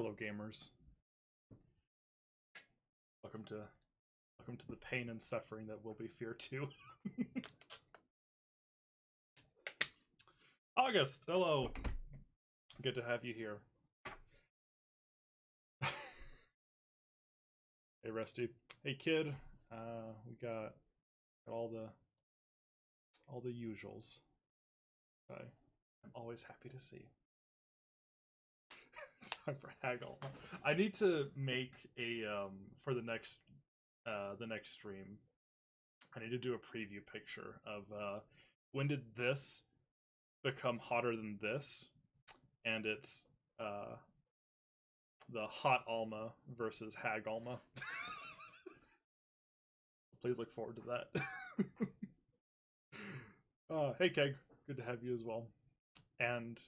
Hello, gamers. Welcome to the pain and suffering that will be Fear 2. August, hello. Good to have you here. Hey, Rusty. Hey, kid. We got all the usuals. I'm always happy to see. Time for haggle. I need to make a for the next stream. I need to do a preview picture of when did this become hotter than this, and it's the hot Alma versus hag Alma. Please look forward to that. Hey Keg, good to have you as well. And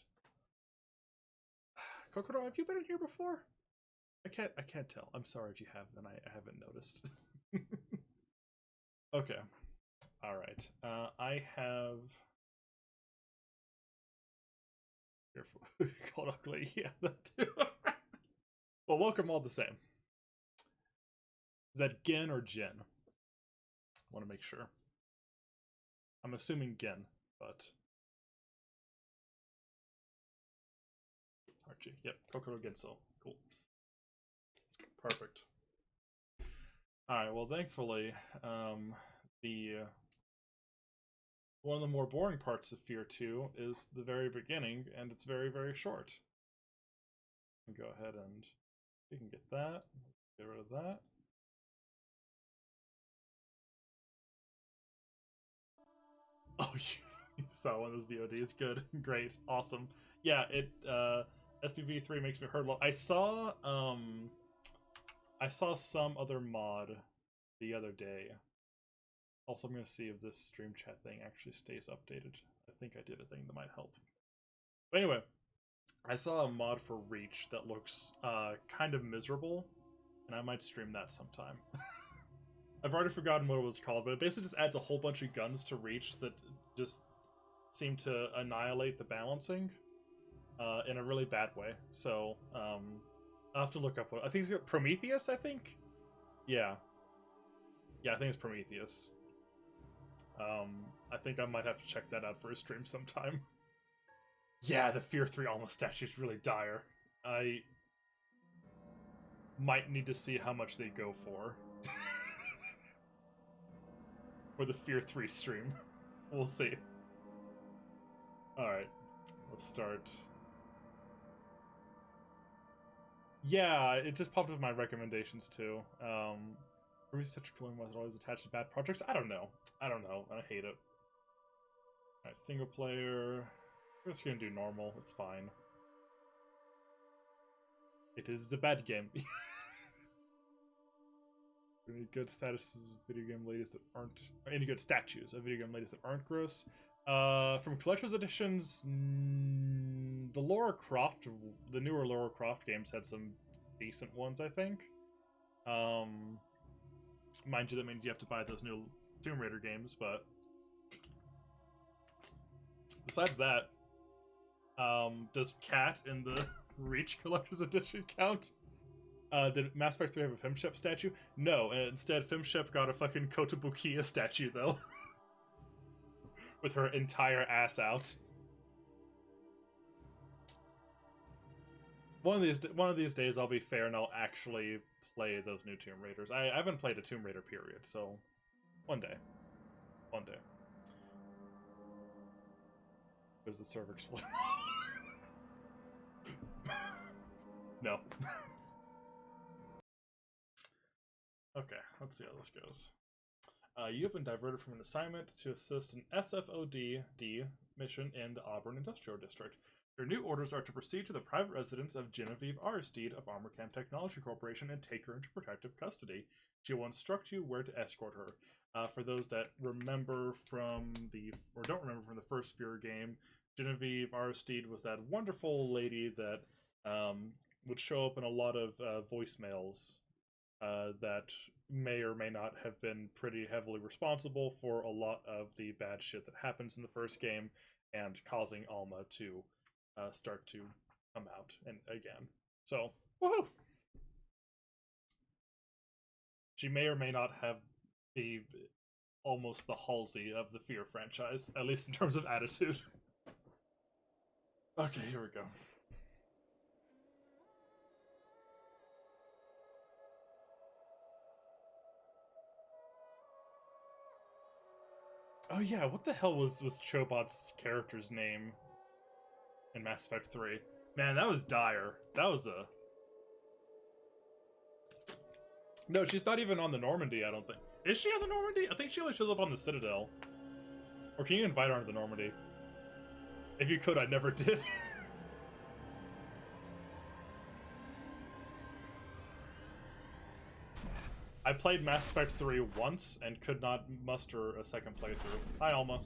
Kokoro, have you been in here before? I can't tell. I'm sorry if you have, then I haven't noticed. Okay. Alright. I have careful. Called ugly, yeah, that too. Well, welcome all the same. Is that Gen or Jen? I want to make sure. I'm assuming Gen, but Archie. Yep, Kokoro Genso. Cool. Perfect. Alright, well thankfully, the one of the more boring parts of Fear 2 is the very beginning, and it's very, very short. Go ahead and you can get that. Get rid of that. Oh, you saw one of those VODs. Good. Great. Awesome. Yeah, it SPV3 makes me hurt a lot. I saw some other mod the other day. Also, I'm going to see if this stream chat thing actually stays updated. I think I did a thing that might help. But anyway, I saw a mod for Reach that looks kind of miserable, and I might stream that sometime. I've already forgotten what it was called, but it basically just adds a whole bunch of guns to Reach that just seem to annihilate the balancing in a really bad way. So I'll have to look up what I think it's Prometheus. I think, yeah, I think it's Prometheus. I think I might have to check that out for a stream sometime. Yeah, the Fear 3 Alma statue is really dire. I might need to see how much they go for. For the Fear 3 stream. We'll see. Alright, let's start. Yeah, it just popped up in my recommendations too. Such cooling was always attached to bad projects. I don't know. I hate it. Alright, single player. We're just gonna do normal. It's fine. It is a bad game. Any good statuses of video game ladies that aren't... Any good statues of video game ladies that aren't gross? From collector's editions, the newer Lara Croft games had some decent ones, I think. Mind you, that means you have to buy those new Tomb Raider games, but besides that, does Cat in the Reach collector's edition count? Did Mass Effect 3 have a Femshep statue? No, and instead Femshep got a fucking Kotobukiya statue, though. With her entire ass out. One of these days I'll be fair and I'll actually play those new Tomb Raiders. I haven't played a Tomb Raider period, so one day. Does the server explode? No. Okay, let's see how this goes. You have been diverted from an assignment to assist an SFOD mission in the Auburn Industrial District. Your new orders are to proceed to the private residence of Genevieve Aristide of ArmorCam Technology Corporation and take her into protective custody. She will instruct you where to escort her. For those that remember from or don't remember from the first Fear game, Genevieve Aristide was that wonderful lady that would show up in a lot of voicemails that may or may not have been pretty heavily responsible for a lot of the bad shit that happens in the first game and causing Alma to start to come out and again. So Woohoo! She may or may not have the almost the Halsey of the Fear franchise, at least in terms of attitude. Okay, here we go. Oh yeah, what the hell was Chobot's character's name in Mass Effect 3? Man, that was dire. That was a... No, she's not even on the Normandy, I don't think. Is she on the Normandy? I think she only shows up on the Citadel. Or can you invite her onto the Normandy? If you could, I never did. I played Mass Effect 3 once and could not muster a second playthrough. Hi, Alma.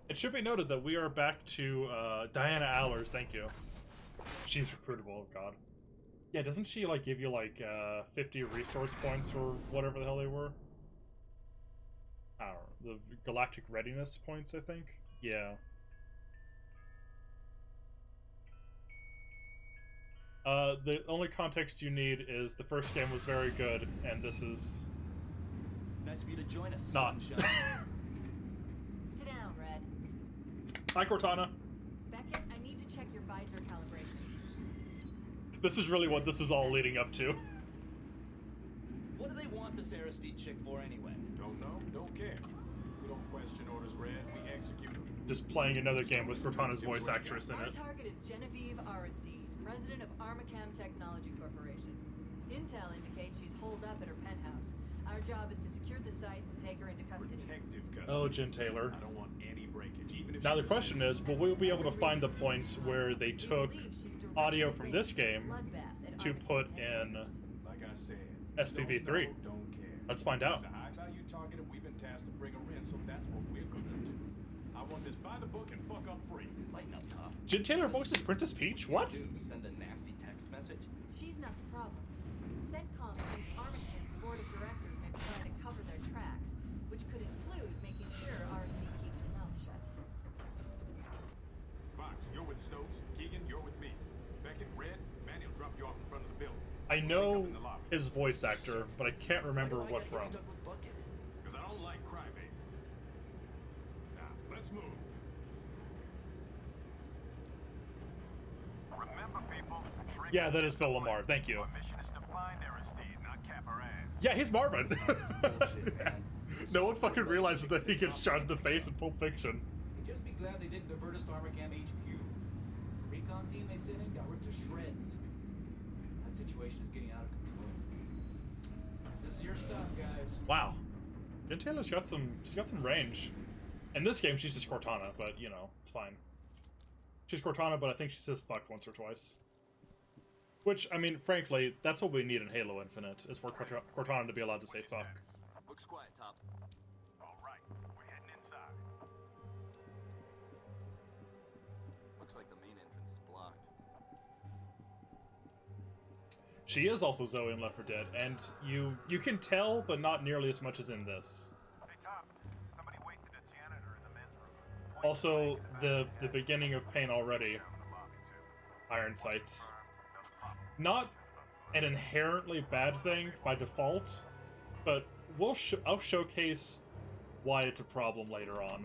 It should be noted that we are back to Diana Allers, thank you. She's recruitable, oh god. Yeah, doesn't she like give you like 50 resource points or whatever the hell they were? I don't know, the galactic readiness points, I think? Yeah. The only context you need is the first game was very good, and this is... Nice of you to join us, not. sunshine. Sit down, Red. Hi, Cortana. Beckett, I need to check your visor calibration. This is really what this was all leading up to. What do they want this Aristide chick for anyway? Don't know, don't care. We don't question orders, Red. We execute them. Just playing another game with Cortana's voice actress in Our it. target is Genevieve Aristide, president of Armacam Technology Corporation. Intel indicates she's holed up at her penthouse. Our job is to secure the site and take her into custody. Protective custody. Oh, Jen Taylor. I don't want any breakage, even if Now she the question resists. is, will we be able to find the points where they took audio from this game to put in Like I said, SPV 3? Don't care. Let's find out. It's a high-value target, and we've been tasked to bring her in, so that's what we're gonna do. I want this by the book and fuck up free. Lighten up, Tom. Jen Taylor voices Princess Peach? What? Send a nasty text message. She's not the problem. CENTCOM thinks Armacam's board of directors may be trying to cover their tracks, which could include making sure Aristide keeps her mouth shut. Fox, you're with Stokes. Keegan, you're with me. Beckett, Red, Manny will drop you off in front of the building. I know his voice actor, but I can't remember what from. Because I don't like crybabies. Now, let's move. Remember, people, Yeah, that is Phil Lamar. Thank you. our mission is to find Aristide, not cap her ass. Yeah, he's Marvin. Bullshit, man. No one fucking realizes that he gets shot in the face in Pulp Fiction. Just be glad they didn't divert us to Armacam HQ. The recon team they sent in got ripped to shreds. That situation is getting out of control. This is your stuff, guys. Wow. Jen Taylor's got some range. In this game, she's just Cortana, but you know, it's fine. She's Cortana, but I think she says fuck once or twice. Which, I mean, frankly, that's what we need in Halo Infinite, is for Cortana to be allowed to say fuck. Looks quiet, Top. All right, we're heading inside. Looks like the main entrance is blocked. She is also Zoe in Left 4 Dead, and you can tell, but not nearly as much as in this. Hey, Top, somebody wasted a janitor in the men's room. Also, the beginning of Pain Already, Down the lobby, too. Iron Sights. Not an inherently bad thing by default, but I'll showcase why it's a problem later on.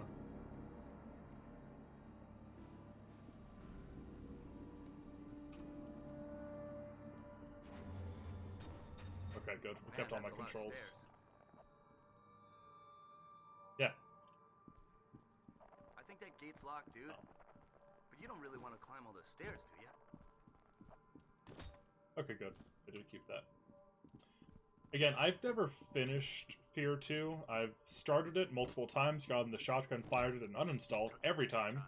Okay, good. We kept all my controls. Yeah. I think that gate's locked, dude. Oh. But you don't really want to climb all those stairs, do you? Okay, good. I did keep that. Again, I've never finished Fear 2. I've started it multiple times, gotten the shotgun, fired it, and uninstalled every time.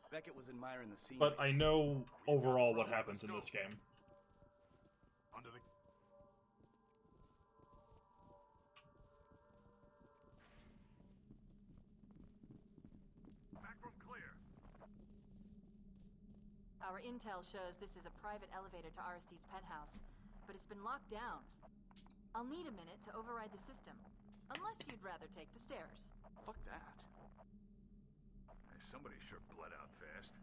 Beckett was admiring the scene. But I know overall what happens in this game. Under the... Back room clear. Our intel shows this is a private elevator to Aristide's penthouse, but it's been locked down. I'll need a minute to override the system, unless you'd rather take the stairs. Fuck that. Hey, somebody sure bled out fast.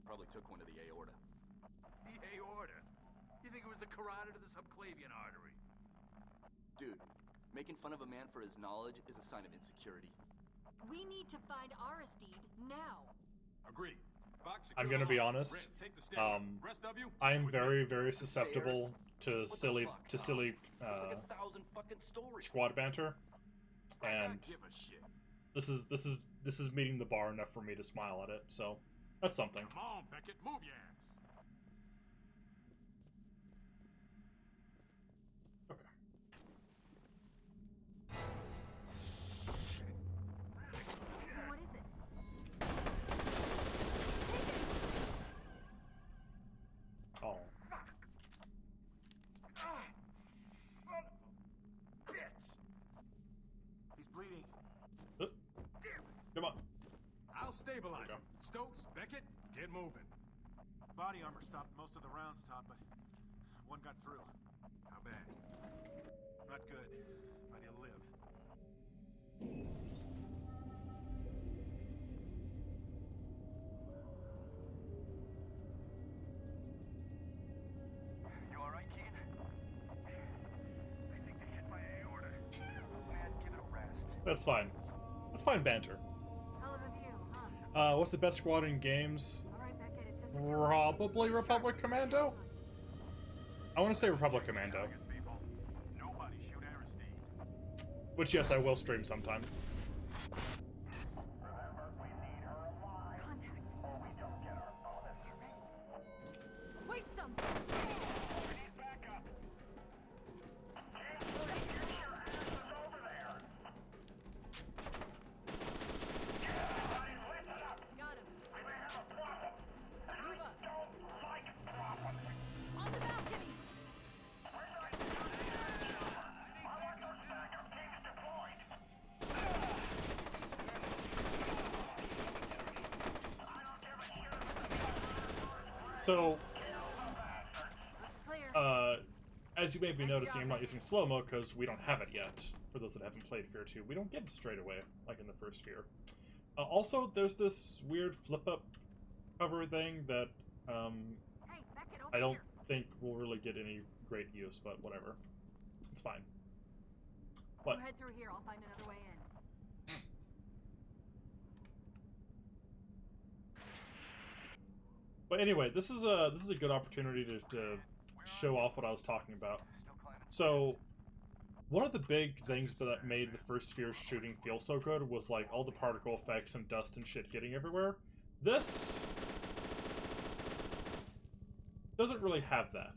Probably took one to the aorta. The aorta? You think it was the carotid of the subclavian artery? Dude, making fun of a man for his knowledge is a sign of insecurity. We need to find Aristide now. Agreed. Fox, I'm secure gonna the be line. honest, Brent, take the stair. Rest of you? I'm with me. very, very susceptible to What the silly, fuck, to Tom? silly It's like 1,000 fucking stories. squad banter, I don't and give a shit. this is meeting the bar enough for me to smile at it. So that's something. Come on, Beckett, move your ass. Okay. What is it? Oh, He's bleeding. Uh, come on. I'll stabilize There him. we Stokes, Beckett, get moving. Body armor stopped most of the rounds, Todd, but one got through. How bad? Not good, but he'll live. You alright, Keen? I think they hit my aorta. Man, give it a rest. That's fine. That's fine banter. Hell of a view, huh? What's the best squad in games? All right, Beckett, it's just the two of us. Probably Stay Republic sharp. Commando. I want to say Republic Commando, Targets, people. Nobody shoot Aristide. which yes, I will stream sometime. Contact. Get ready. Waste them! Got him. Move up. On the balcony. So, Looks clear. as you may be Nice noticing, job, I'm not Nick. using slow-mo because we don't have it yet. For those that haven't played Fear 2, we don't get it straight away, like in the first Fear. Also, there's this weird flip-up cover thing that Hey, Beckett, over I don't here. think will really get any great use, but whatever. It's fine. What? You head through here. I'll find another way in. But anyway, this is a good opportunity to show off what I was talking about. Still climbing. So, one of the big things that made the first Fear shooting feel so good was like all the particle effects and dust and shit getting everywhere. This doesn't really have that.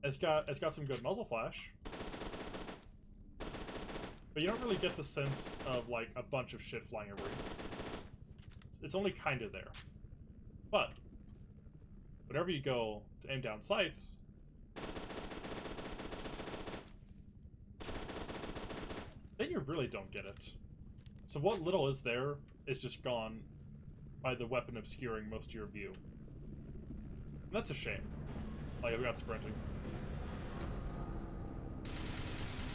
It's got some good muzzle flash, but you don't really get the sense of like a bunch of shit flying everywhere. It's only kind of there, but whenever you go to aim down sights, then you really don't get it. So what little is there is just gone by the weapon obscuring most of your view. And that's a shame. Like, I've got sprinting.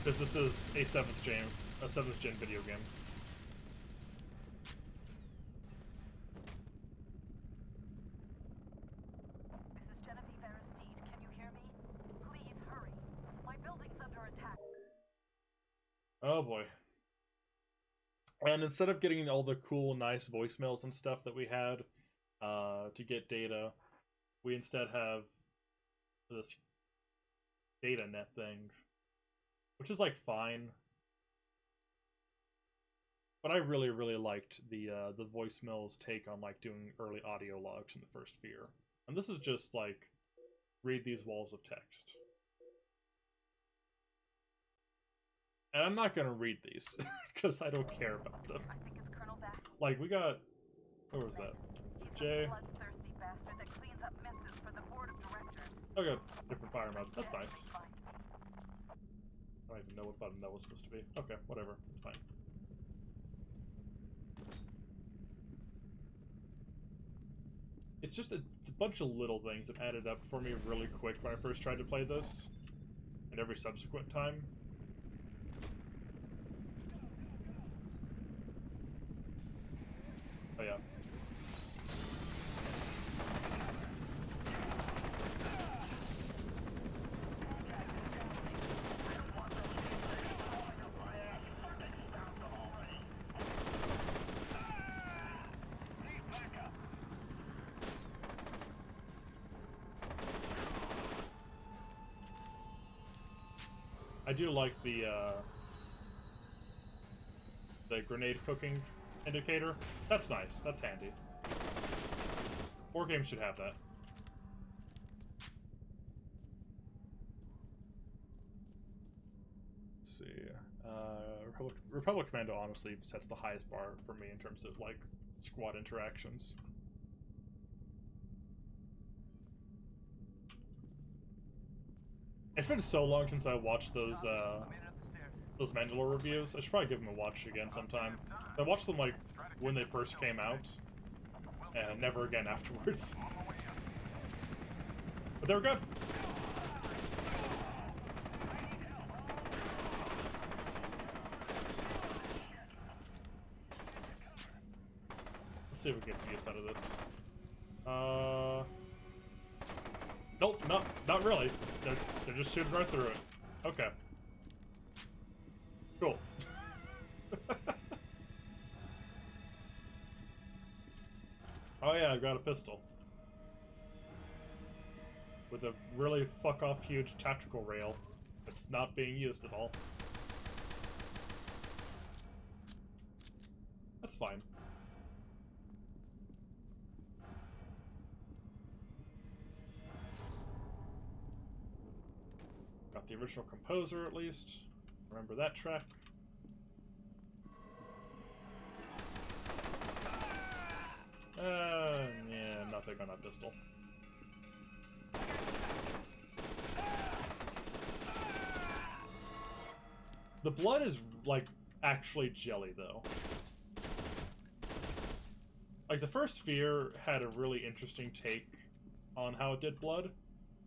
Because this is a 7th gen video game. This is Genevieve Aristide. Can you hear me? Please hurry. My building's under attack. Oh boy. And instead of getting all the cool, nice voicemails and stuff that we had to get data, we instead have this data net thing, which is like fine. But I really, really liked the voicemails take on like doing early audio logs in the first Fear. And this is just like read these walls of text. And I'm not gonna read these because I don't care about them. I think it's Colonel Bass. Like we got, where was that? He's Jay. a bloodthirsty bastard that cleans up messes for the board of directors. I got different fire mounts. That's nice. Find me. I don't even know what button that was supposed to be. Okay, whatever. It's fine. it's just it's a bunch of little things that added up for me really quick when I first tried to play this, and every subsequent time. Oh yeah. I do like the grenade cooking indicator. That's nice. That's handy. More games should have that. Let's see. Republic Commando honestly sets the highest bar for me in terms of like squad interactions. It's been so long since I watched those Mandalore reviews. I should probably give them a watch again sometime. I watched them like when they first came out, and never again afterwards. But they were good. Let's see if we can get some use out of this. Nope, not really. They're just shooting right through it. Okay. Cool. Oh yeah, I've got a pistol. With a really fuck-off huge tactical rail that's not being used at all. That's fine. Got the original composer at least. Remember that track. Yeah, nothing on that pistol. The blood is, like, actually jelly, though. Like, the first Fear had a really interesting take on how it did blood.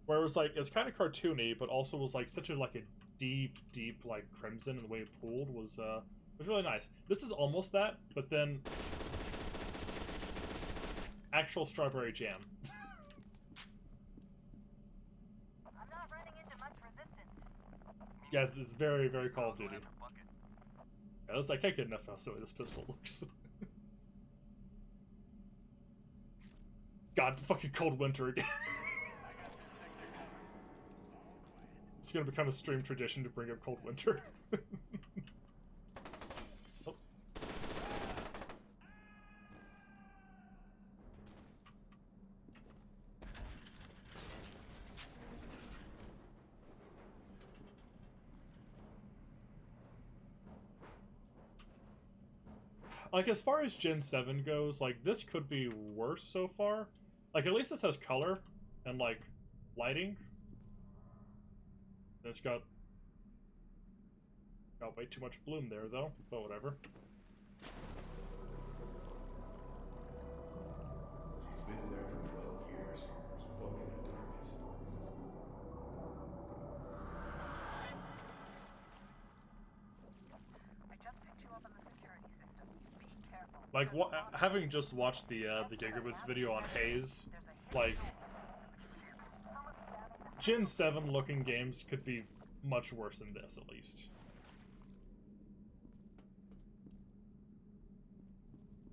Where it was, like, it's kind of cartoony, but also was, like, such a, like, a deep, like, crimson, and the way it pooled was really nice. This is almost that, but then actual strawberry jam. I'm not running into much resistance. Yes, it's very, very Call of Duty. Yeah, I can't get enough else the way this pistol looks. God, fucking Cold Winter again. It's gonna become a stream tradition to bring up Cold Winter. Oh. Like, as far as Gen 7 goes, like, this could be worse so far. Like, at least this has color and, like, lighting. It's got way too much bloom there, though, but whatever. She's been in there for 12 years, floating in darkness. I just picked you up on the security system. Be careful. Like, having just watched the Gigabits video on Haze, like, Gen 7 looking games could be much worse than this, at least.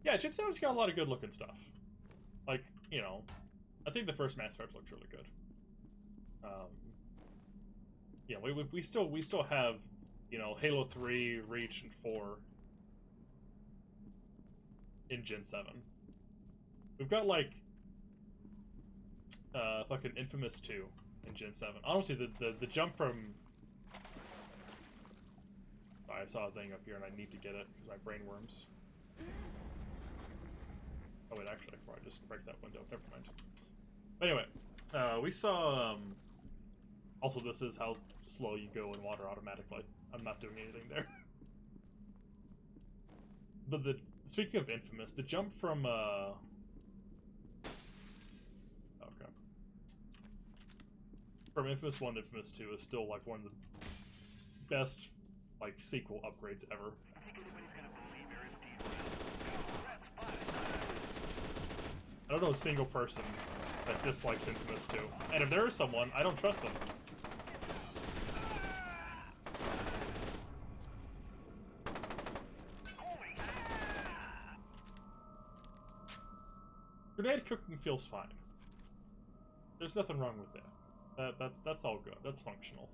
Yeah, Gen 7's got a lot of good looking stuff. Like, you know, I think the first Mass Effect looked really good. Yeah, we still have, you know, Halo 3, Reach, and 4 in Gen 7. We've got, like, fucking Infamous 2 in Gen 7. Honestly, the jump from... Oh, I saw a thing up here and I need to get it because my brain worms. Oh wait, actually, I could probably just break that window. Never mind. Anyway, we saw... also, this is how slow you go in water automatically. I'm not doing anything there. But speaking of Infamous, the jump from from Infamous 1 to Infamous 2 is still like one of the best like sequel upgrades ever. I don't know a single person that dislikes Infamous 2. And if there is someone, I don't trust them. Grenade cooking feels fine. There's nothing wrong with that. That's all good. That's functional.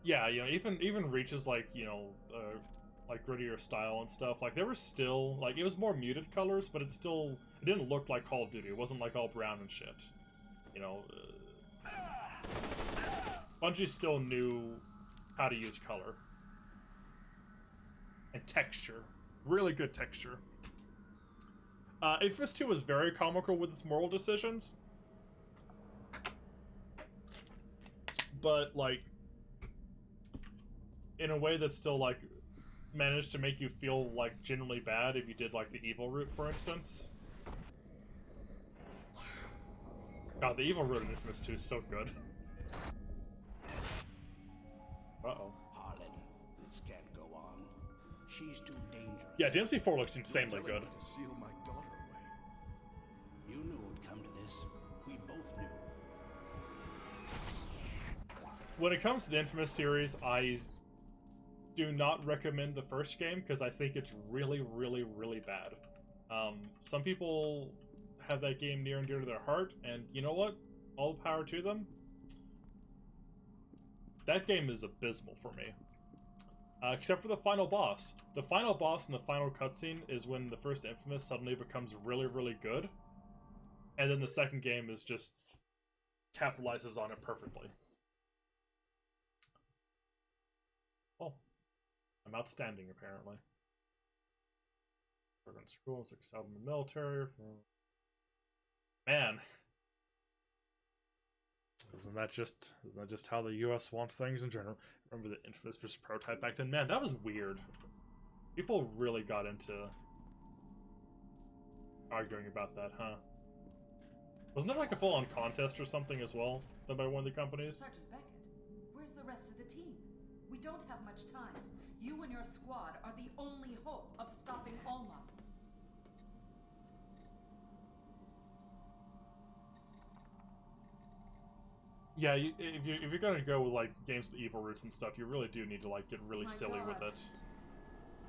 Yeah, you know, even Reach's like, you know, like grittier style and stuff. Like there was still like it was more muted colors, but it didn't look like Call of Duty. It wasn't like all brown and shit. You know, Bungie still knew how to use color and texture. Really good texture. Infamous 2 was very comical with its moral decisions, but like in a way that still like managed to make you feel like genuinely bad if you did like the evil route, for instance. God, the evil route in Infamous 2 is so good. Uh-oh. Harlan, this can't go on. She's too dangerous. Yeah, DMC4 looks insanely good. To seal my daughter away. You knew it would come to this. We both knew. When it comes to the Infamous series, I do not recommend the first game because I think it's really, really, really bad. Some people have that game near and dear to their heart, and you know what? All the power to them. That game is abysmal for me. Except for the final boss. The final boss in the final cutscene is when the first Infamous suddenly becomes really, really good. And then the second game is just capitalizes on it perfectly. Oh. I'm outstanding, apparently. Urban schools, excelled in the military. Man. Isn't that just how the US wants things in general? Remember the Infamous first prototype back then? Man, that was weird. People really got into arguing about that, huh? Wasn't there like a full-on contest or something as well done by one of the companies? Sergeant Beckett, where's the rest of the team? We don't have much time. You and your squad are the only hope of stopping Alma. Yeah, if you're gonna go with like games with evil roots and stuff, you really do need to like get really silly with it.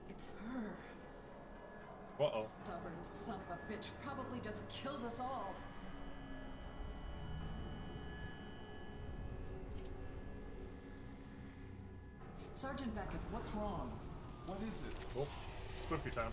It's her. Uh-oh. Stubborn son of a bitch probably just killed us all. Sergeant Beckett, what's wrong? What is it? Cool. Spooky time.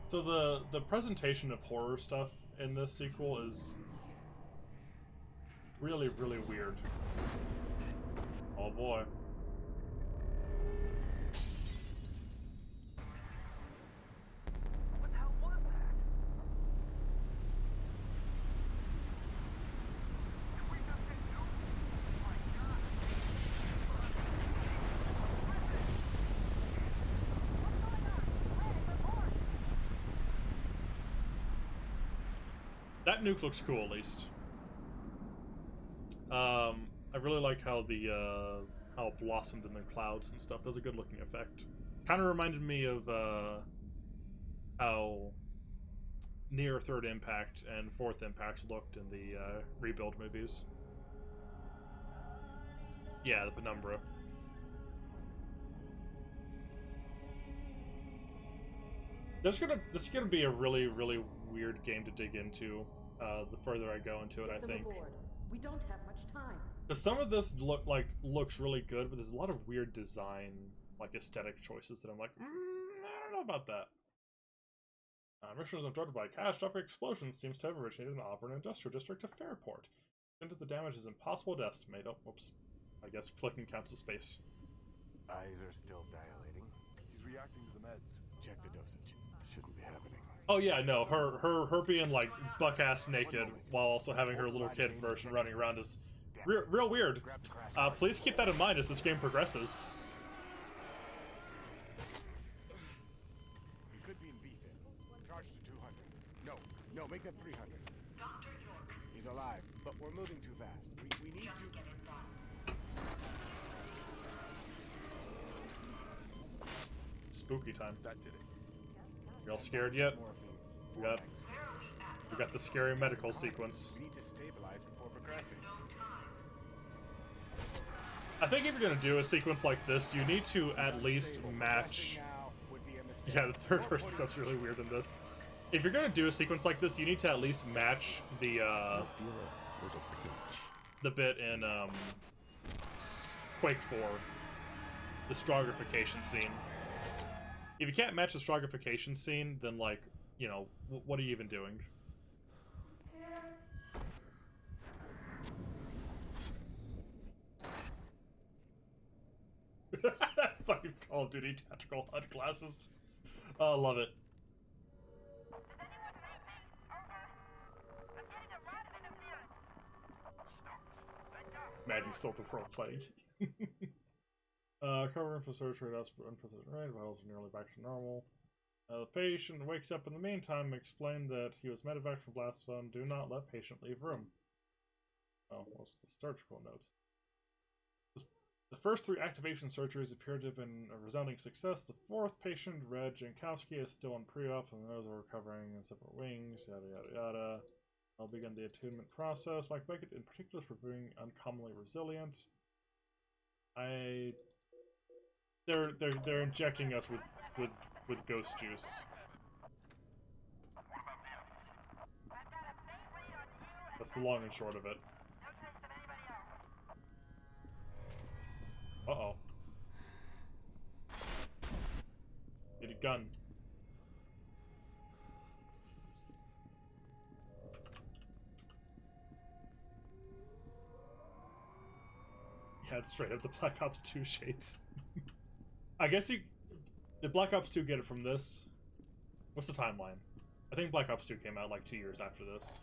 So the presentation of horror stuff in this sequel is really, really weird. Oh boy. What the hell was that? Did we just get nuked? Oh my god. What's going on? Ray, report! That nuke looks cool, at least. I really like how how it blossomed in the clouds and stuff. That was a good looking effect. Kind of reminded me of how Near Third Impact and Fourth Impact looked in the Rebuild movies. Yeah, the Penumbra. This is gonna be a really, really weird game to dig into. The further I go into it, I think. We don't have much time. Because some of this looks really good, but there's a lot of weird design, like aesthetic choices that I'm like, I don't know about that. Missions abducted by catastrophic explosions seems to have originated in the Auburn Industrial District of Fairport. The extent of the damage is impossible to estimate. Oh, whoops. I guess clicking counts as space. Eyes are still dilating. He's reacting to the meds. Check the dosage. shouldn't be happening. Oh yeah, no, her being like buck ass naked while also having her little kid version running around is real weird. Please keep that in mind as this game progresses. He could be in VFib. Charge to 200. No, make that 300. He's alive, but we're moving too fast. We need to. Spooky time. That did it. You all scared yet? Morphine. We got the scary medical sequence. We need to stabilize before progressing. I think if you're gonna do a sequence like this, you need to at least match. Yeah, the third person stuff's really weird in this. If you're gonna do a sequence like this, you need to at least match the bit in Quake 4, the strogrification scene. If you can't match the strogrification scene, then like, you know, what are you even doing? Fucking Call of Duty tactical HUD glasses. Oh, love it. Mad you sold the world playing. Covering for surgery, that's unprecedented rate. Vitals are nearly back to normal. The patient wakes up in the meantime. Explained that he was medevaced from blast zone. Do not let patient leave room. Oh, what's the surgical notes? The first 3 activation surgeries appear to have been a resounding success. The 4th patient, Red Jankowski, is still on pre-op, and those are recovering in separate wings. Yada yada yada. I'll begin the attunement process. Mike Beckett, in particular, is proving uncommonly resilient. They're injecting us with ghost juice. That's the long and short of it. Uh-oh. Need a gun. Yeah, it's straight up the Black Ops 2 shades. I guess did Black Ops 2 get it from this? What's the timeline? I think Black Ops 2 came out like 2 years after this.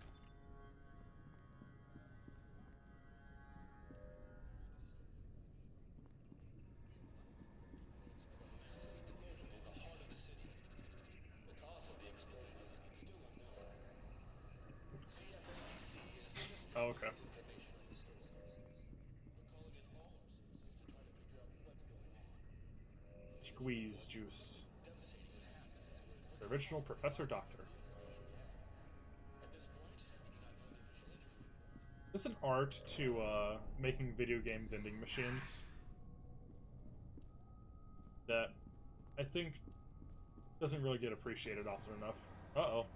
Oh, okay. Squeeze juice. The original Professor Doctor. There's an art to making video game vending machines that I think doesn't really get appreciated often enough. Uh-oh.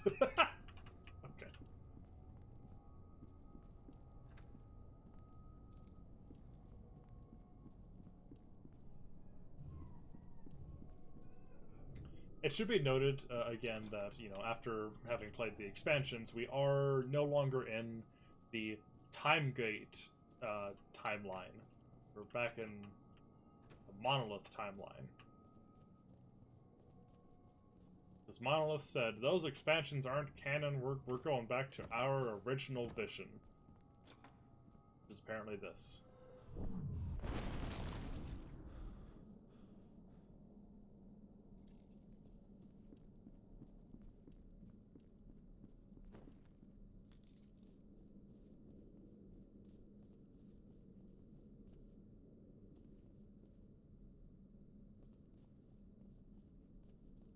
Okay. It should be noted, again, that, you know, after having played the expansions, we are no longer in the Timegate timeline. We're back in the Monolith timeline. As Monolith said, those expansions aren't canon, we're going back to our original vision. Which is apparently this.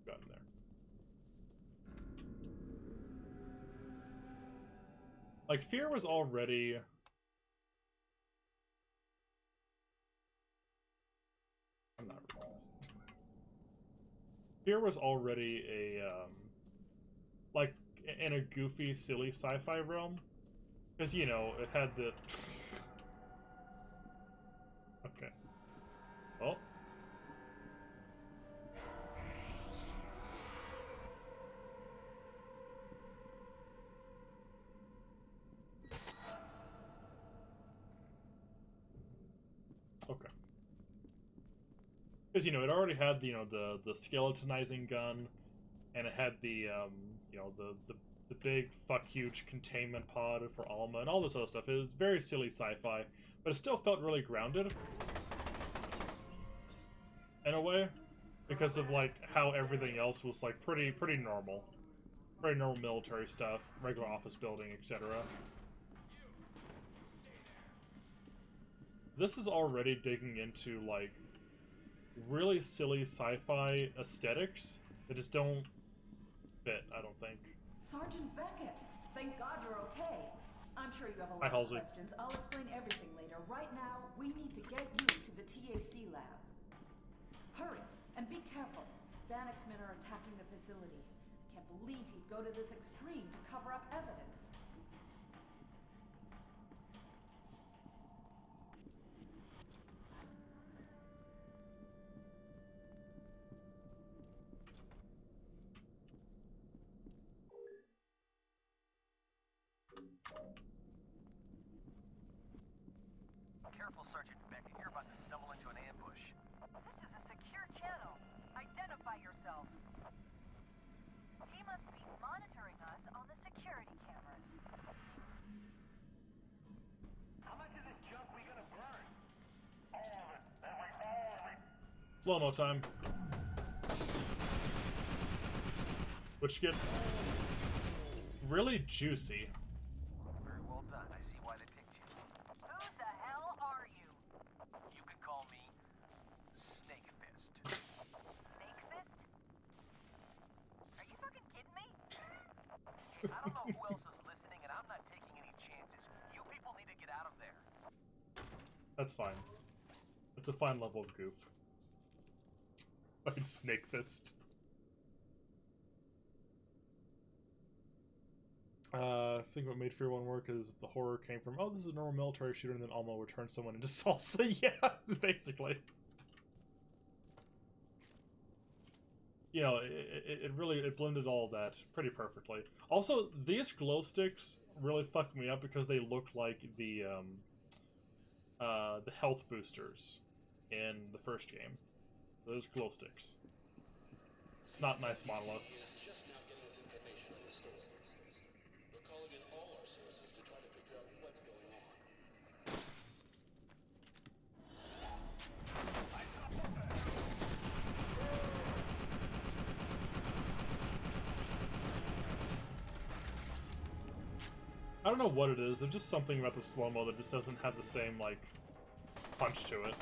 Gotten there. Like, Fear was already... I'm not reading this. Fear was already a, like, in a goofy, silly sci-fi realm. Because, you know, it had the... Okay. Well... Okay. Because, you know, it already had, you know, the skeletonizing gun, and it had the, you know, the big fuck huge containment pod for Alma and all this other stuff. It was very silly sci-fi, but it still felt really grounded in a way, because of like how everything else was like pretty normal, very normal military stuff, regular office building, etc. This is already digging into like really silly sci-fi aesthetics that just don't fit, I don't think. Sergeant Beckett, thank God you're okay. I'm sure you have a Hi, lot of Halsey. questions. I'll explain everything later. Right now, we need to get you to the TAC lab. Hurry, and be careful. Vanex men are attacking the facility. Can't believe he'd go to this extreme to cover up evidence. Careful, Sergeant Beckett. You're about to stumble into an ambush. This is a secure channel. Identify yourself. He must be monitoring us on the security cameras. How much of this junk we gonna burn? All of it. That way, all of it. Slow-mo time. Which gets really juicy. Very well done. I see why they picked you. Who the hell are you? You can call me Snake Fist. Snake Fist? Are you fucking kidding me? I don't know who else is listening, and I'm not taking any chances. You people need to get out of there. That's fine. That's a fine level of goof. Fucking Snake Fist. I think what made Fear 1 work is that the horror came from, oh, this is a normal military shooter, and then Alma will turn someone into salsa. Yeah, basically. You know, it really, it blended all of that pretty perfectly. Also, these glow sticks really fucked me up because they look like the health boosters in the first game. Those glow sticks. Not nice, Monolith. I don't know what it is, there's just something about the slow-mo that just doesn't have the same, like, punch to it.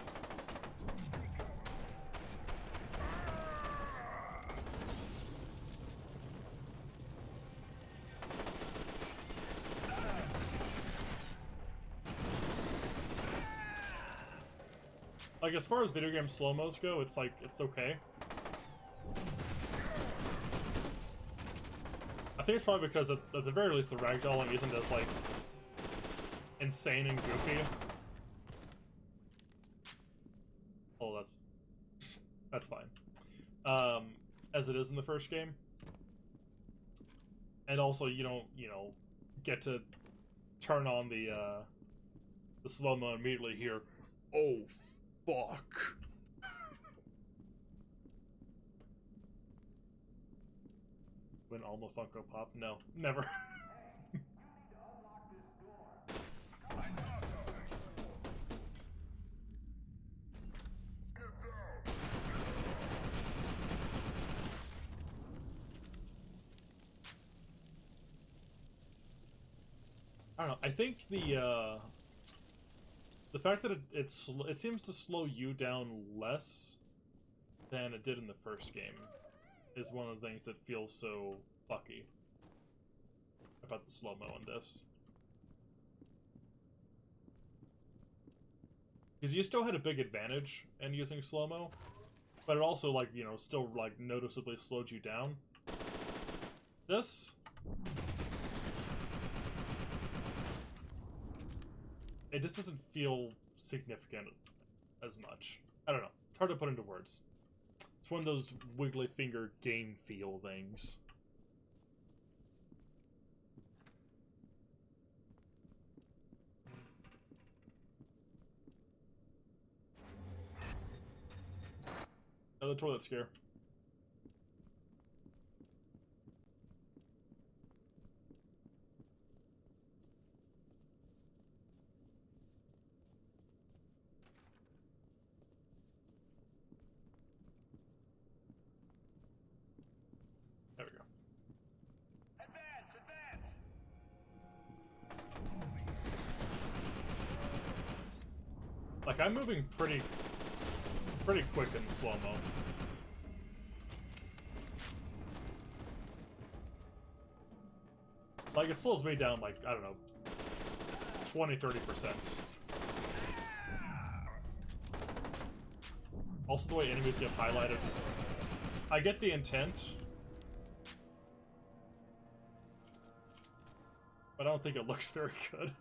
Like, as far as video game slow-mos go, it's like, it's okay. I think it's probably because at the very least the ragdolling isn't as, like, insane and goofy. Oh, that's fine. As it is in the first game. And also, you don't, you know, get to turn on the slow-mo and immediately hear, oh, fuck. When Alma Funko Pop? No, never. I don't know. I think the fact that it seems to slow you down less than it did in the first game is one of the things that feels so fucky about the slow-mo in this. Because you still had a big advantage in using slow-mo, but it also, like, you know, still, like, noticeably slowed you down. This... it just doesn't feel significant as much. I don't know. It's hard to put into words. It's one of those wiggly finger game feel things. the toilet scare. There we go. Advance, advance! Like, I'm moving pretty quick in slow-mo. Like, it slows me down, like, I don't know, 20-30%. Also, the way enemies get highlighted is... I get the intent, but I don't think it looks very good.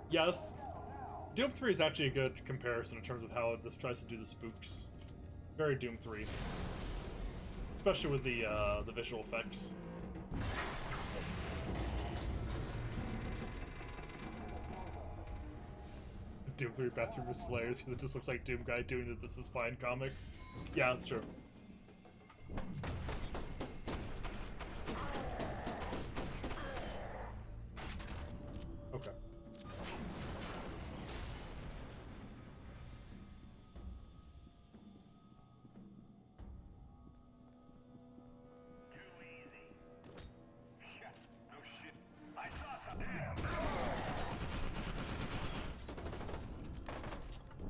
Yes, Doom 3 is actually a good comparison in terms of how this tries to do the spooks. Very Doom 3. Especially with the visual effects. Doom 3 bathroom with Slayers, because it just looks like Doom Guy doing the This Is Fine comic. Yeah, that's true. Okay. Too easy. No shit. I saw something.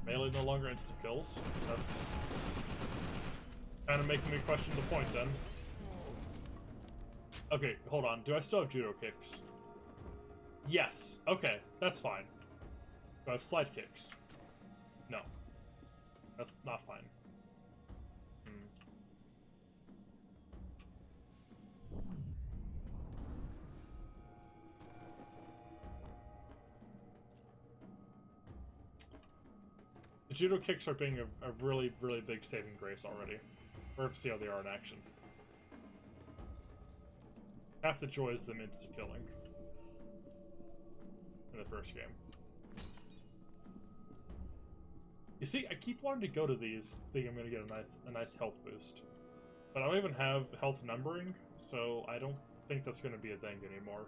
Melee no longer instant kills. That's kind of making me question the point then. Okay, hold on. Do I still have judo kicks? Yes. Okay, that's fine. Do I have slide kicks? No. That's not fine. The judo kicks are being a really, really big saving grace already. We're going to see how they are in action. Half the joy is them insta-killing in the first game. You see, I keep wanting to go to these, thinking I'm going to get a nice health boost. But I don't even have health numbering, so I don't think that's going to be a thing anymore.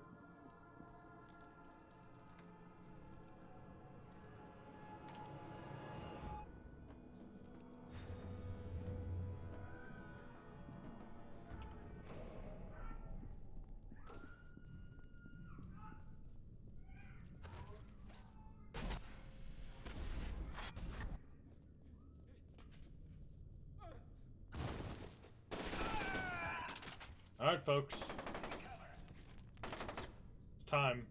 Alright, folks. It's time.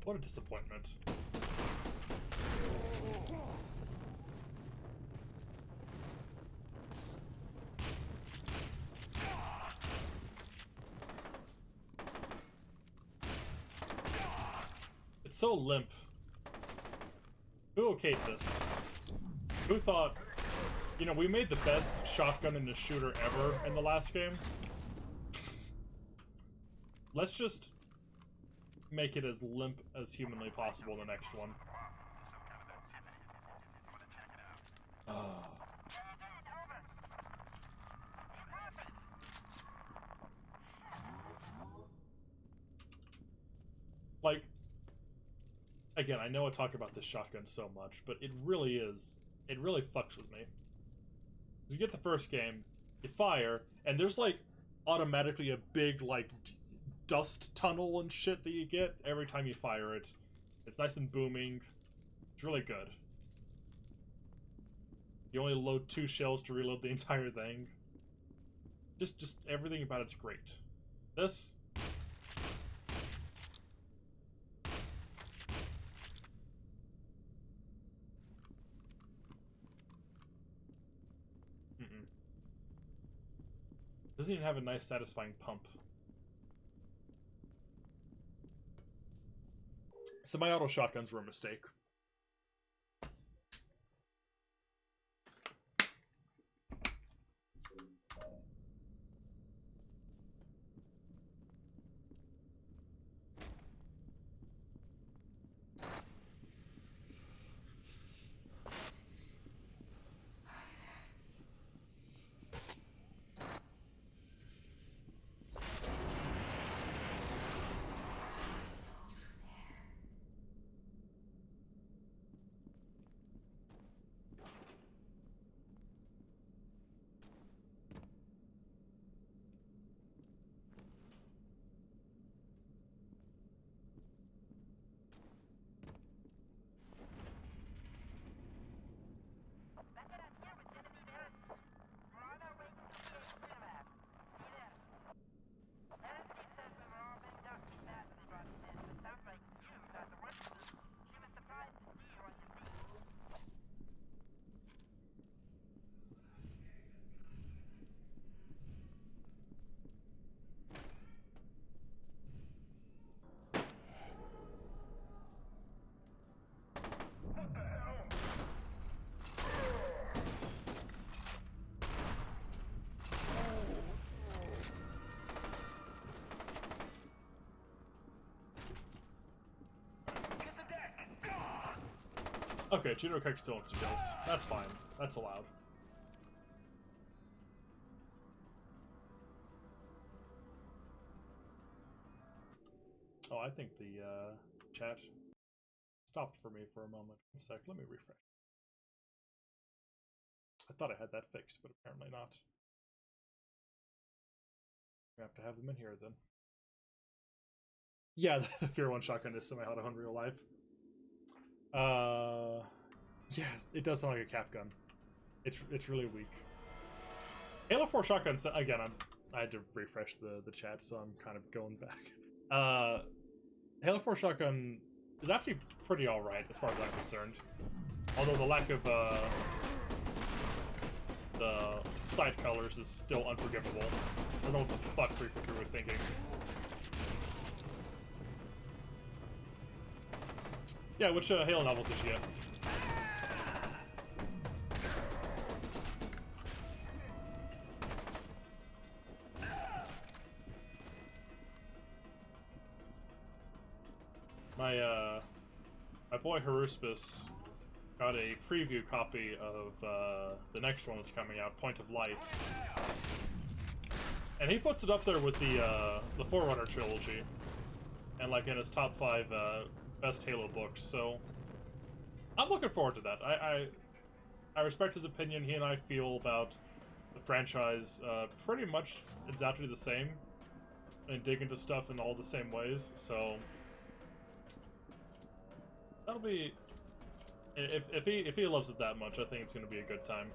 What a disappointment. It's so limp. Who okayed this? Who thought, you know, we made the best shotgun in a shooter ever in the last game. Let's just make it as limp as humanly possible in the next one. Like, again, I know I talk about this shotgun so much, but it really fucks with me. You get the first game, you fire, and there's like automatically a big like dust tunnel and shit that you get every time you fire it. It's nice and booming. It's really good. You only load 2 shells to reload the entire thing. Just everything about it's great. This... Doesn't even have a nice, satisfying pump. Semi-auto shotguns were a mistake. Okay, Judo Kek still wants to kills. That's fine. That's allowed. Oh, I think the chat stopped for me for a moment. One sec, let me refresh. I thought I had that fixed, but apparently not. We have to have them in here then. Yeah, the Fear 1 shotgun is semi-auto in real life. Yes, it does sound like a cap gun. It's really weak. Halo 4 shotgun, again, I had to refresh the chat, so I'm kind of going back. Halo 4 shotgun is actually pretty alright as far as I'm concerned. Although the lack of the sight colors is still unforgivable. I don't know what the fuck 343 was thinking. Yeah, which Halo novels did you get? My boy Haruspis got a preview copy of the next one that's coming out, Point of Light, and he puts it up there with the Forerunner trilogy, and like in his top 5 best Halo books. So I'm looking forward to that. I respect his opinion. He and I feel about the franchise pretty much exactly the same, and dig into stuff in all the same ways. So that'll be, if he loves it that much, I think it's going to be a good time.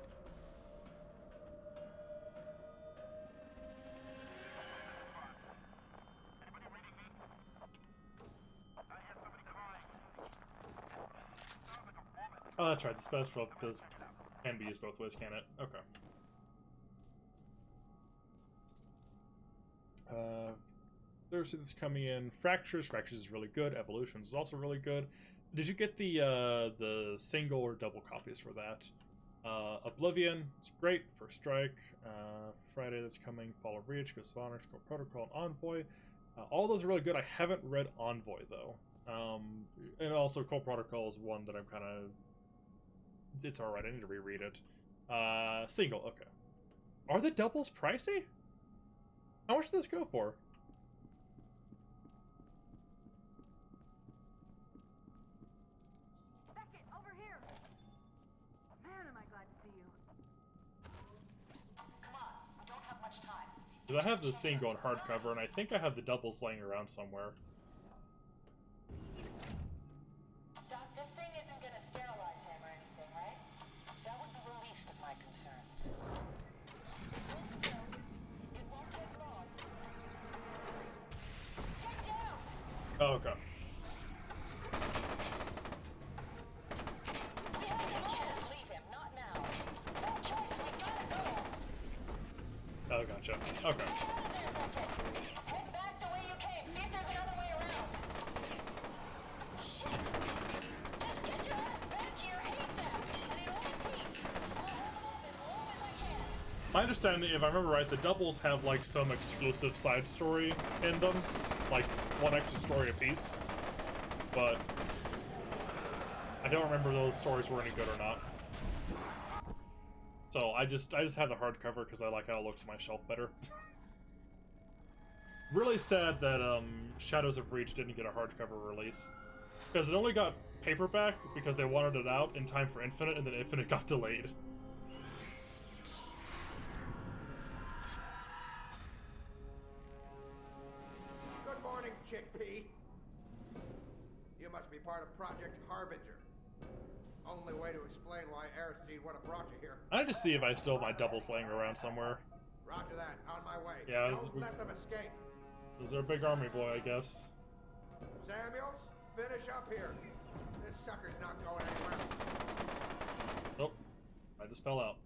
Oh, that's right. The special can be used both ways, can it? Okay. Thursday that's coming in. Fractures is really good. Evolutions is also really good. Did you get the single or double copies for that? Oblivion is great. First Strike. Friday that's coming. Fall of Reach, Ghost of Honor, Core Protocol, and Envoy. All those are really good. I haven't read Envoy though. And also Core Protocol is one that I'm kind of. It's alright. I need to reread it. Single. Okay. Are the doubles pricey? How much does this go for? Beckett, over here! Man, am I glad to see you. Come on, we don't have much time. Because I have the single and hardcover, and I think I have the doubles laying around somewhere. Doc, this thing isn't gonna sterilize him or anything, right? That would be the least of my concerns. It won't take long. Get down! Oh, okay. We have to leave him, not now. No choice, we gotta go! Oh, gotcha. Okay. My understanding, if I remember right, the doubles have like some exclusive side story in them, like one extra story apiece. But I don't remember those stories were any good or not. So I just have the hardcover because I like how it looks on my shelf better. Really sad that Shadows of Reach didn't get a hardcover release, because it only got paperback because they wanted it out in time for Infinite, and then Infinite got delayed. Good morning, Chickpea. You must be part of Project Harbinger. Only way to explain why Aristide would have brought you here. I need to see if I still have my doubles laying around somewhere. Roger that. On my way. Yeah, Don't let them escape. This is our big army boy, I guess. Samuels, finish up here. This sucker's not going anywhere. Oh, I just fell out.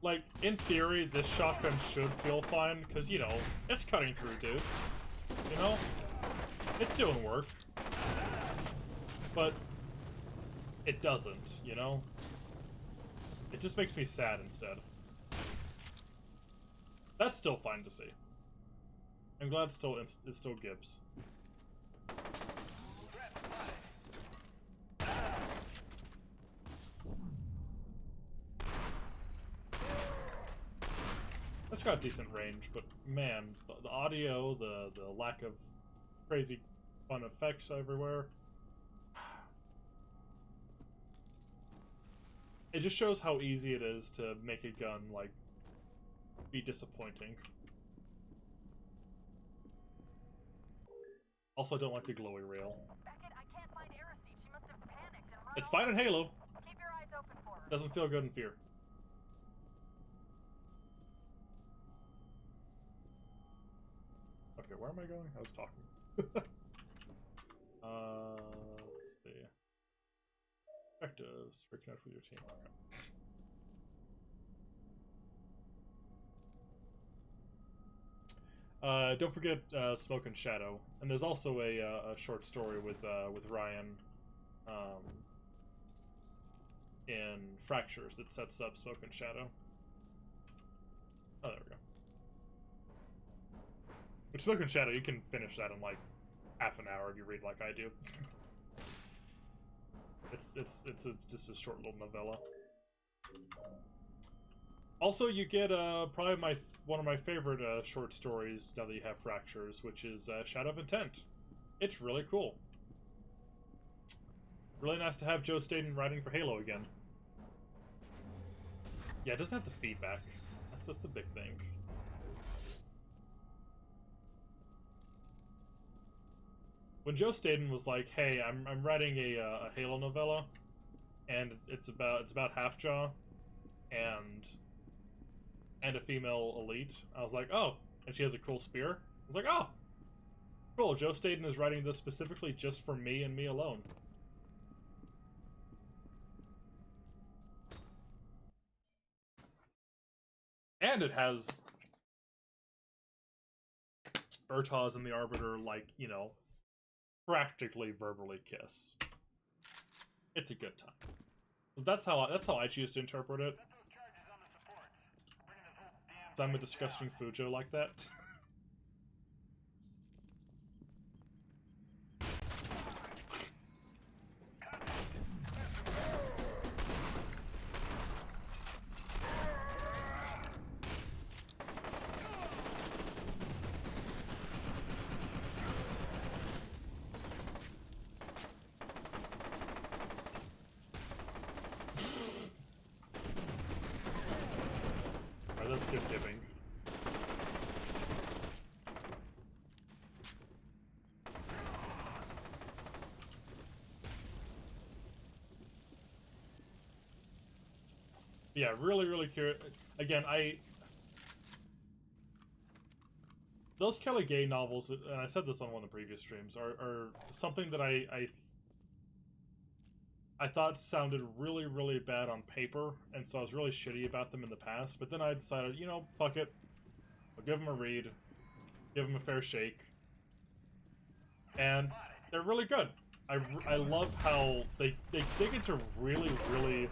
Like, in theory, this shotgun should feel fine, because, you know, it's cutting through dudes. You know? It's doing work. But it doesn't, you know? It just makes me sad instead. That's still fine to see. I'm glad it's still Gibbs. It's got decent range, but man, the audio, the lack of crazy fun effects everywhere. It just shows how easy it is to make a gun, like, be disappointing. Also, I don't like the glowy rail. Beckett, I can't find Aristide. She must have panicked and run It's fine in Halo. Keep your eyes open for her. Doesn't feel good in Fear. Okay, where am I going? I was talking. Let's see. Objectives. Reconnect with your team. Okay. Don't forget Smoke and Shadow, and there's also a short story with Ryan, in Fractures that sets up Smoke and Shadow. Oh, there we go. With Smoke and Shadow, you can finish that in like half an hour if you read like I do. It's just a short little novella. Also, you get probably one of my favorite short stories now that you have Fractures, which is Shadow of Intent. It's really cool. Really nice to have Joe Staten writing for Halo again. Yeah, it doesn't have the feedback. That's the big thing. When Joe Staten was like, "Hey, I'm writing a Halo novella, and it's about Halfjaw, and a female elite," I was like, "Oh, and she has a cool spear." I was like, "Oh, cool. Joe Staten is writing this specifically just for me and me alone." And it has Urtaz and the Arbiter, like, you know, practically verbally kiss. It's a good time. That's how I choose to interpret it. So I'm a disgusting Fujo like that. That's good giving. Yeah, really curious. Again, those Kelly Gay novels, and I said this on one of the previous streams, are something that I I thought sounded really, really bad on paper, and so I was really shitty about them in the past, but then I decided, you know, fuck it. I'll give them a read, give them a fair shake, and they're really good. I love how they dig into really, really,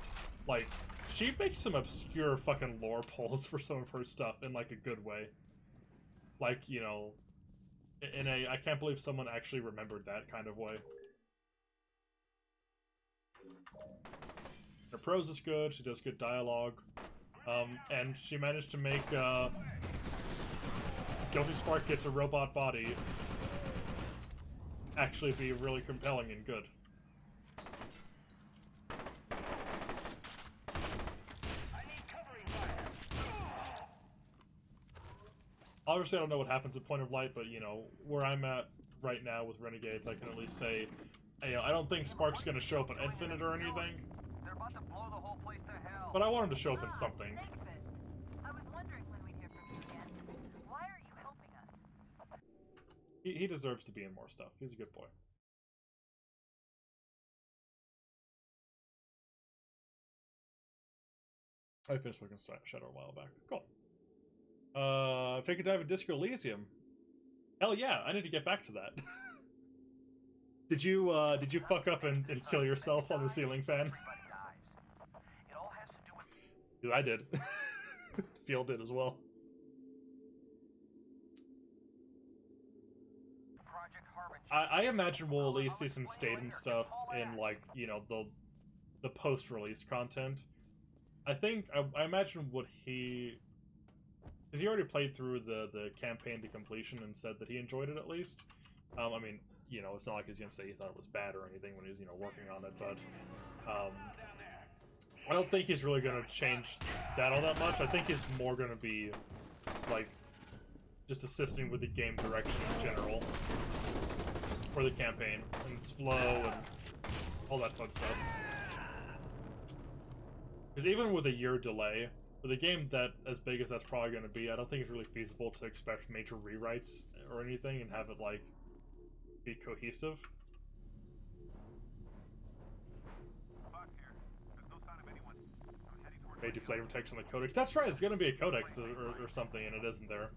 like, she makes some obscure fucking lore pulls for some of her stuff in, like, a good way. Like, you know, in a I can't believe someone actually remembered that kind of way. Her prose is good, she does good dialogue, and she managed to make, Guilty Spark gets a robot body actually be really compelling and good. Obviously, I don't know what happens at Point of Light, but, you know, where I'm at right now with Renegades, I can at least say, you know, I don't think Spark's gonna show up in Infinite or anything. They're about to blow the whole place to hell. But I want him to show up in something. I was wondering when we'd hear from you again. Why are you helping us? He deserves to be in more stuff. He's a good boy. I finished looking Shadow a while back. Cool. Take a dive at Disco Elysium. Hell yeah, I need to get back to that. Did you fuck up and kill yourself on the ceiling fan? Dude, I did. Field did as well. I imagine we'll at least see some Staten stuff in, like, you know, the post-release content. I think, I imagine what he... Because he already played through the campaign to completion and said that he enjoyed it at least. I mean, you know, it's not like he's gonna say he thought it was bad or anything when he was, you know, working on it, but... I don't think he's really gonna change that all that much. I think he's more gonna be, like, just assisting with the game direction in general for the campaign, and its flow, and all that fun stuff. Because even with a year delay, with a game that as big as that's probably going to be, I don't think it's really feasible to expect major rewrites or anything and have it, like, be cohesive. May do flavor text on the codex. That's right, it's going to be a codex or something, and it isn't there.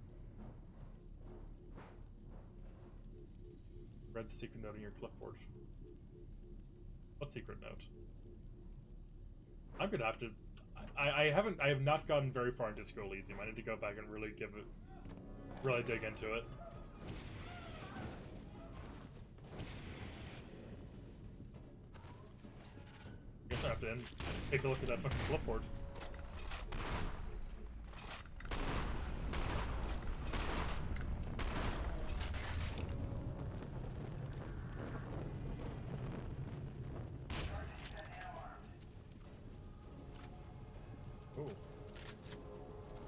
Read the secret note in your clipboard. What secret note? I'm gonna have to... I have not gotten very far in Disco Elysium. I need to go back and really dig into it. I guess I have to take a look at that fucking clipboard. Ooh.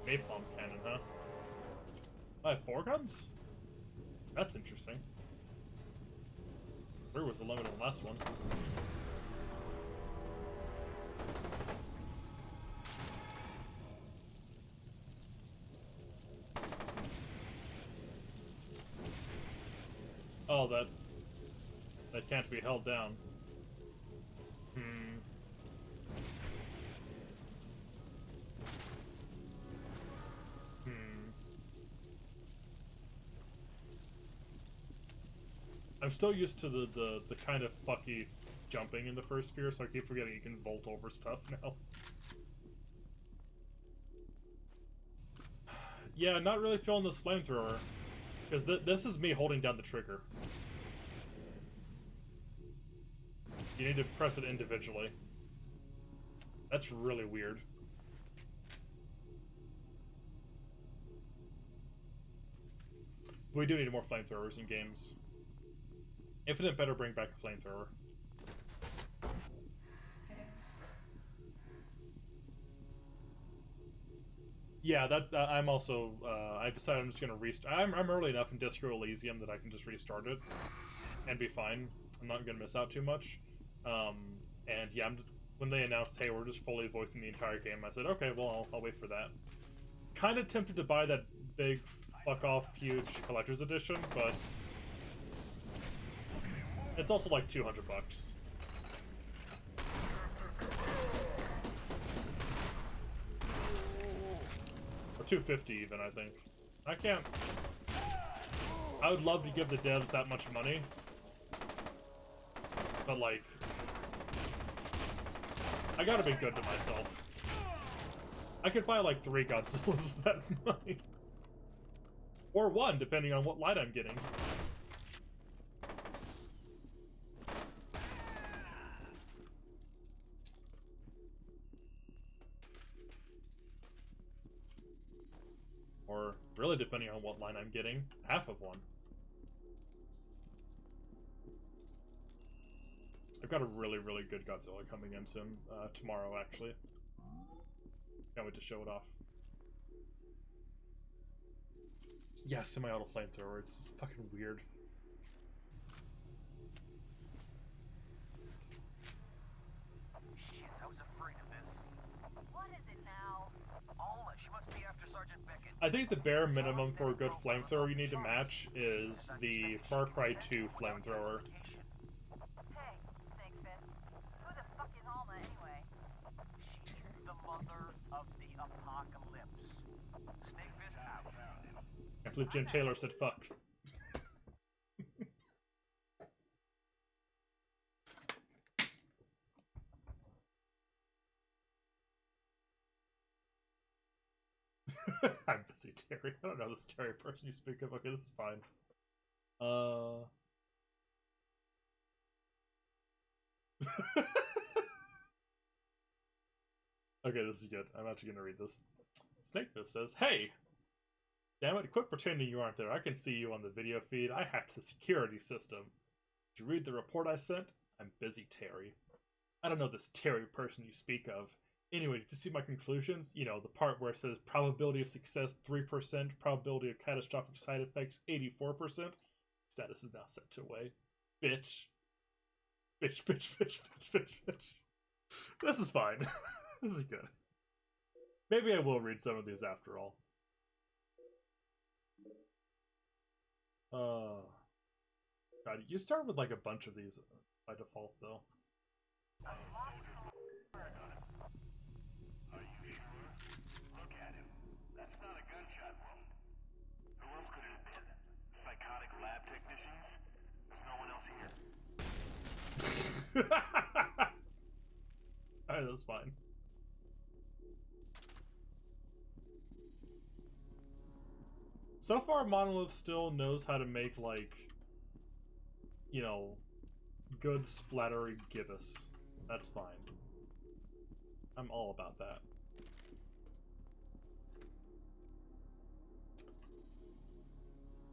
Napalm cannon, huh? I have 4 guns? That's interesting. 3 was the limit of the last one. Oh, that can't be held down. I'm still used to the kind of fucky jumping in the first sphere, so I keep forgetting you can vault over stuff now. Yeah, not really feeling this flamethrower, because this is me holding down the trigger. You need to press it individually. That's really weird. We do need more flamethrowers in games. Infinite better bring back a flamethrower. Yeah, that's. I'm also. I decided I'm just gonna restart. I'm early enough in Disco Elysium that I can just restart it and be fine. I'm not gonna miss out too much. And yeah, when they announced, hey, we're just fully voicing the entire game, I said, okay, well, I'll wait for that. Kind of tempted to buy that big, fuck off, huge collector's edition, but it's also like $200. 250 even, I think. I can't... I would love to give the devs that much money. But, like... I gotta be good to myself. I could buy, like, 3 Godzillas with that money. Or 1, depending on what light I'm getting. Or, really depending on what line I'm getting, half of 1. I've got a really, really good Godzilla coming in soon. Tomorrow, actually. Can't wait to show it off. Yeah, semi-auto flamethrower. It's fucking weird. Shit, I was afraid of this. What is it now? Alma, she must be after Sergeant Beckett. I think the bare minimum for a good flamethrower you need to match is the Far Cry 2 flamethrower. Hey, Snakefist. Who the fuck is Alma anyway? She's the mother of the apocalypse. Snakefist out. I believe Jim Taylor said fuck. I'm busy, Terry. I don't know this Terry person you speak of. Okay, this is fine. Okay, this is good. I'm actually gonna read this. Snakefist says, "Hey! Damn it, quit pretending you aren't there. I can see you on the video feed. I hacked the security system. Did you read the report I sent? I'm busy, Terry. I don't know this Terry person you speak of. Anyway, to see my conclusions, you know, the part where it says probability of success 3%, probability of catastrophic side effects 84%. Status is now set to away. Bitch. Bitch, bitch, bitch, bitch, bitch, bitch. This is fine. This is good. Maybe I will read some of these after all. God, you start with like a bunch of these by default, though. Are you sure? Look at him. That's not a gunshot wound. Who else could it have been? Psychotic lab technicians? There's no one else here. Alright, that's fine. So far, Monolith still knows how to make, like, you know, good splattery gibbous. That's fine. I'm all about that.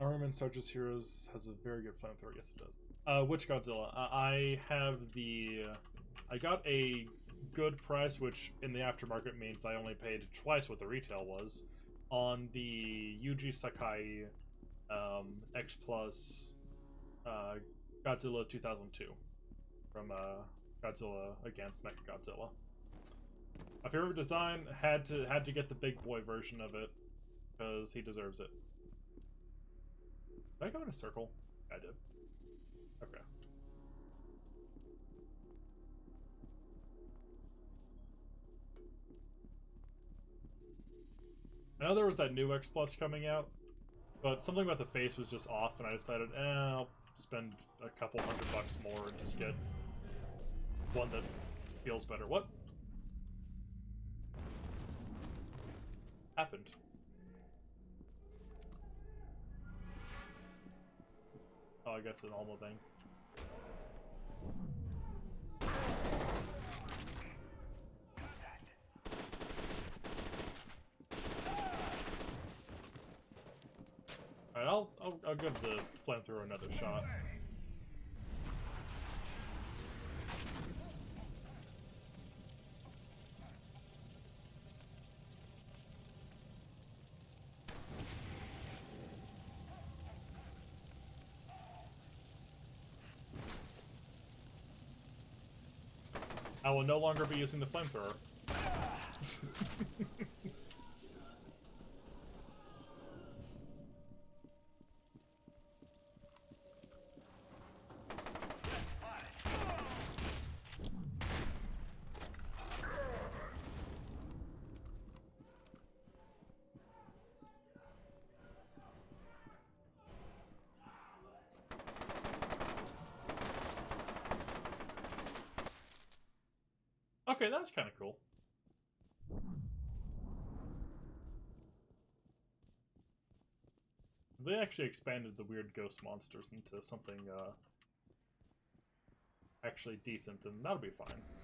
Armament Sarge's Heroes has a very good flamethrower. Yes, it does. Which Godzilla? I have the... I got a good price, which in the aftermarket means I only paid twice what the retail was, on the Yuji Sakai X Plus Godzilla 2002 from Godzilla Against Mechagodzilla. My favorite design, had to get the big boy version of it because he deserves it. Did I go in a circle? I did. Okay. I know there was that new X Plus coming out, but something about the face was just off, and I decided, I'll spend a couple $100 more and just get one that feels better. What happened? Oh, I guess an Alma thing. Alright, I'll give the flamethrower another shot. I will no longer be using the flamethrower. Okay, that's kind of cool. They actually expanded the weird ghost monsters into something actually decent, then that'll be fine.